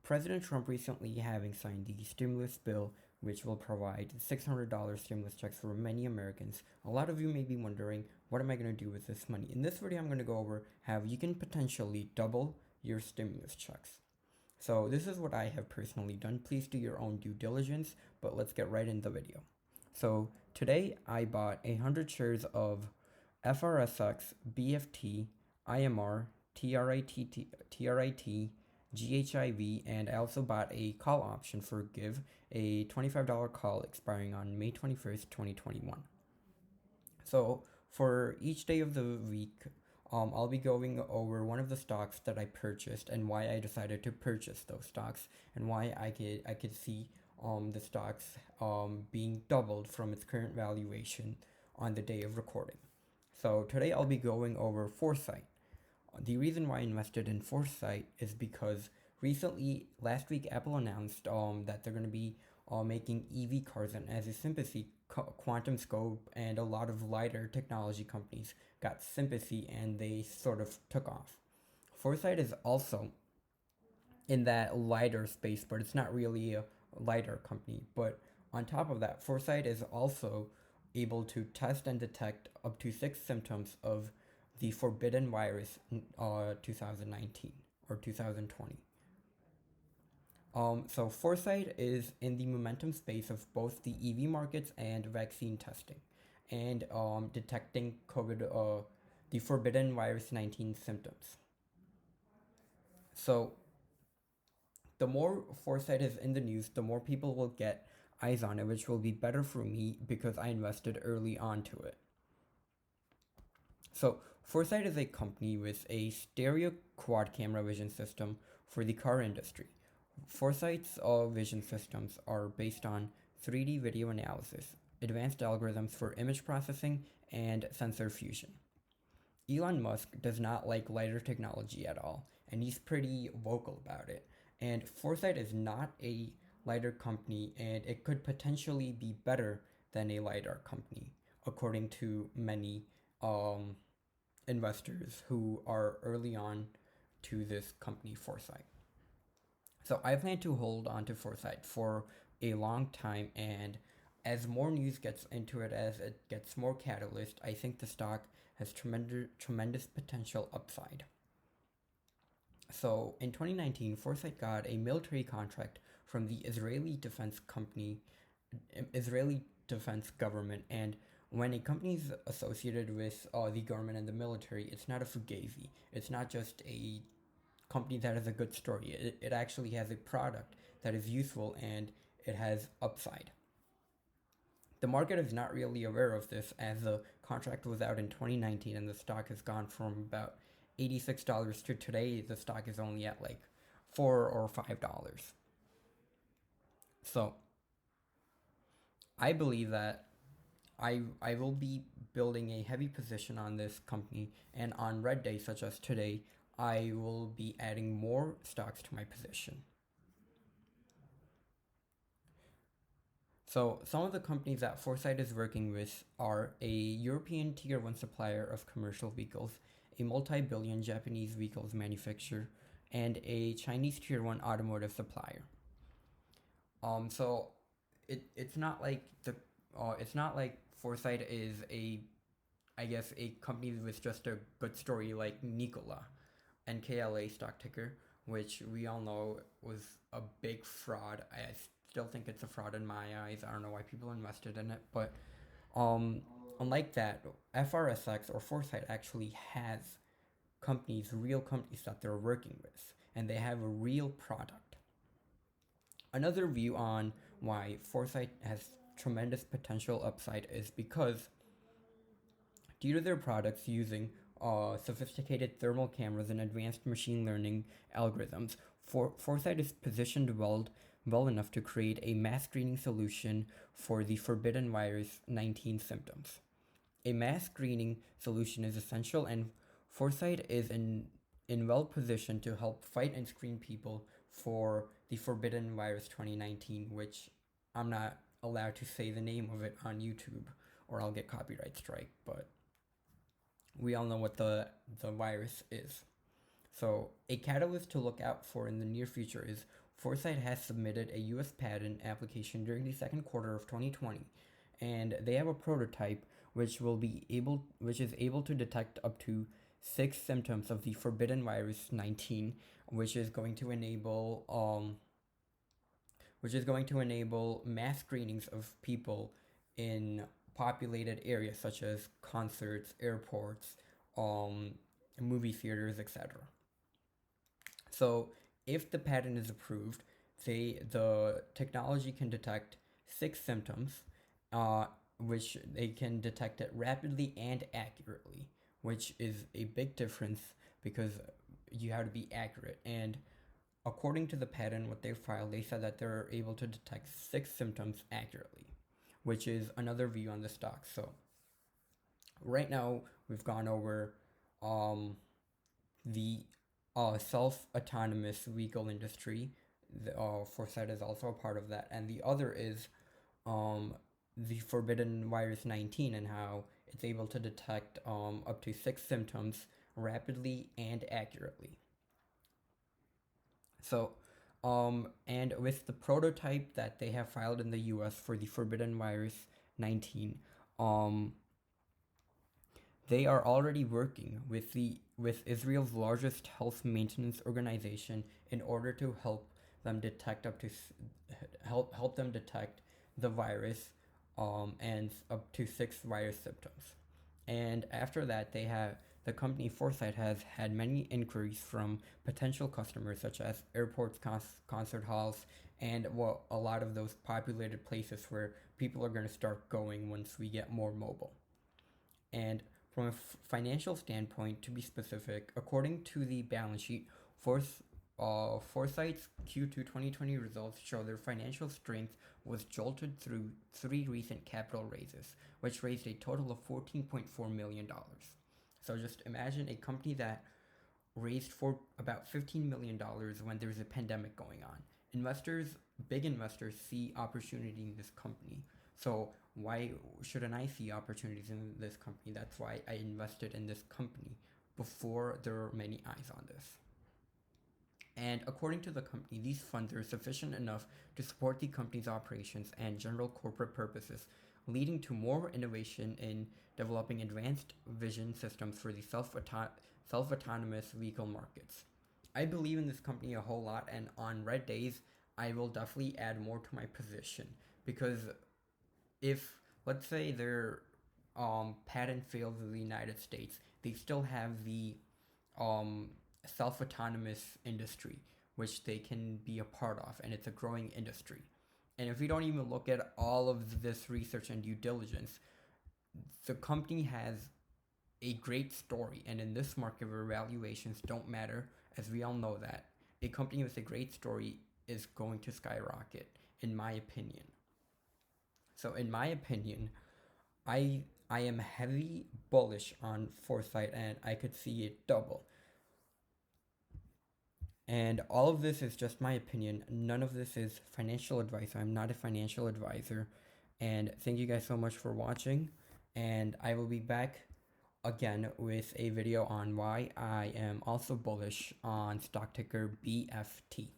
President Trump recently having signed the stimulus bill, which will provide $600 stimulus checks for many Americans. A lot of you may be wondering, what am I going to do with this money? In this video, I'm going to go over how you can potentially double your stimulus checks. So this is what I have personally done. Please do your own due diligence, but let's get right in the video. So today I bought 100 shares of FRSX, BFT, IMR, TRIT, GHIV, and I also bought a call option for Give, a $25 call expiring on May 21st, 2021. So for each day of the week, I'll be going over one of the stocks that I purchased and why I decided to purchase those stocks and why I could see the stocks being doubled from its current valuation on the day of recording. So today I'll be going over Foresight. The reason why I invested in Foresight is because recently, last week, Apple announced that they're going to be making EV cars, and as a sympathy, QuantumScape and a lot of LiDAR technology companies got sympathy and they sort of took off. Foresight is also in that LiDAR space, but it's not really a LiDAR company. But on top of that, Foresight is also able to test and detect up to 6 symptoms of the forbidden virus 2019 or 2020. So Foresight is in the momentum space of both the EV markets and vaccine testing, and detecting COVID, the forbidden virus 19 symptoms. So the more Foresight is in the news, the more people will get eyes on it, which will be better for me because I invested early onto it. So Foresight is a company with a stereo quad camera vision system for the car industry. Foresight's vision systems are based on 3D video analysis, advanced algorithms for image processing, and sensor fusion. Elon Musk does not like LiDAR technology at all, and he's pretty vocal about it. And Foresight is not a LiDAR company, and it could potentially be better than a LiDAR company, according to many investors who are early on to this company, Foresight. So I plan to hold on to Foresight for a long time, and as more news gets into it, as it gets more catalyst, I think the stock has tremendous potential upside. So in 2019, Foresight got a military contract from the Israeli defense government, and when a company is associated with the government and the military, it's not a fugazi. It's not just a company that has a good story. It actually has a product that is useful and it has upside. The market is not really aware of this, as the contract was out in 2019 and the stock has gone from about $86 to today the stock is only at like $4 or $5. So I believe that I will be building a heavy position on this company, and on red days such as today, I will be adding more stocks to my position. So some of the companies that Foresight is working with are a European tier 1 supplier of commercial vehicles, a multi-billion Japanese vehicles manufacturer, and a Chinese tier 1 automotive supplier. So it's not like Foresight is a company with just a good story like Nikola, NKLA stock ticker, which we all know was a big fraud. I still think it's a fraud in my eyes. I don't know why people invested in it, but unlike that, FRSX or Foresight actually has real companies that they're working with, and they have a real product. Another view on why Foresight has tremendous potential upside is because due to their products using sophisticated thermal cameras and advanced machine learning algorithms, Foresight is positioned well enough to create a mass screening solution for the forbidden virus 19 symptoms. A mass screening solution is essential, and Foresight is in well position to help fight and screen people for the forbidden virus 2019, which I'm not allowed to say the name of it on YouTube or I'll get copyright strike, but we all know what the virus is. So, a catalyst to look out for in the near future is Foresight has submitted a US patent application during the second quarter of 2020, and they have a prototype which is able to detect up to 6 symptoms of the forbidden virus 19, which is going to enable mass screenings of people in populated areas such as concerts, airports, um, movie theaters, etc. So, if the patent is approved, the technology can detect 6 symptoms, uh, which they can detect it rapidly and accurately, which is a big difference because you have to be accurate. And according to the patent, what they filed, they said that they're able to detect 6 symptoms accurately, which is another view on the stock. So right now we've gone over um, the self-autonomous vehicle industry. Foresight is also a part of that, and the other is um, the forbidden virus 19 and how it's able to detect up to 6 symptoms rapidly and accurately. So, and with the prototype that they have filed in the US for the forbidden virus 19, um, they are already working with Israel's largest health maintenance organization in order to help them detect the virus and up to 6 virus symptoms. And after that, the company Foresight has had many inquiries from potential customers such as airports, concert halls, and well, a lot of those populated places where people are going to start going once we get more mobile. And from a financial standpoint, to be specific, according to the balance sheet, Foresight's Q2 2020 results show their financial strength was jolted through 3 recent capital raises, which raised a total of $14.4 million. So just imagine a company that raised for about $15 million when there's a pandemic going on. Big investors, see opportunity in this company. So why shouldn't I see opportunities in this company? That's why I invested in this company before there were many eyes on this. And according to the company, these funds are sufficient enough to support the company's operations and general corporate purposes, leading to more innovation in developing advanced vision systems for the self-autonomous vehicle markets. I believe in this company a whole lot, and on red days, I will definitely add more to my position because if, let's say, their patent fails in the United States, they still have the um, self-autonomous industry, which they can be a part of, and it's a growing industry. And if we don't even look at all of this research and due diligence, the company has a great story, and in this market where valuations don't matter, as we all know that, a company with a great story is going to skyrocket, in my opinion. So, in my opinion, I am heavy bullish on Foresight, and I could see it double. And all of this is just my opinion. None of this is financial advice. I'm not a financial advisor. And thank you guys so much for watching. And I will be back again with a video on why I am also bullish on stock ticker BFT.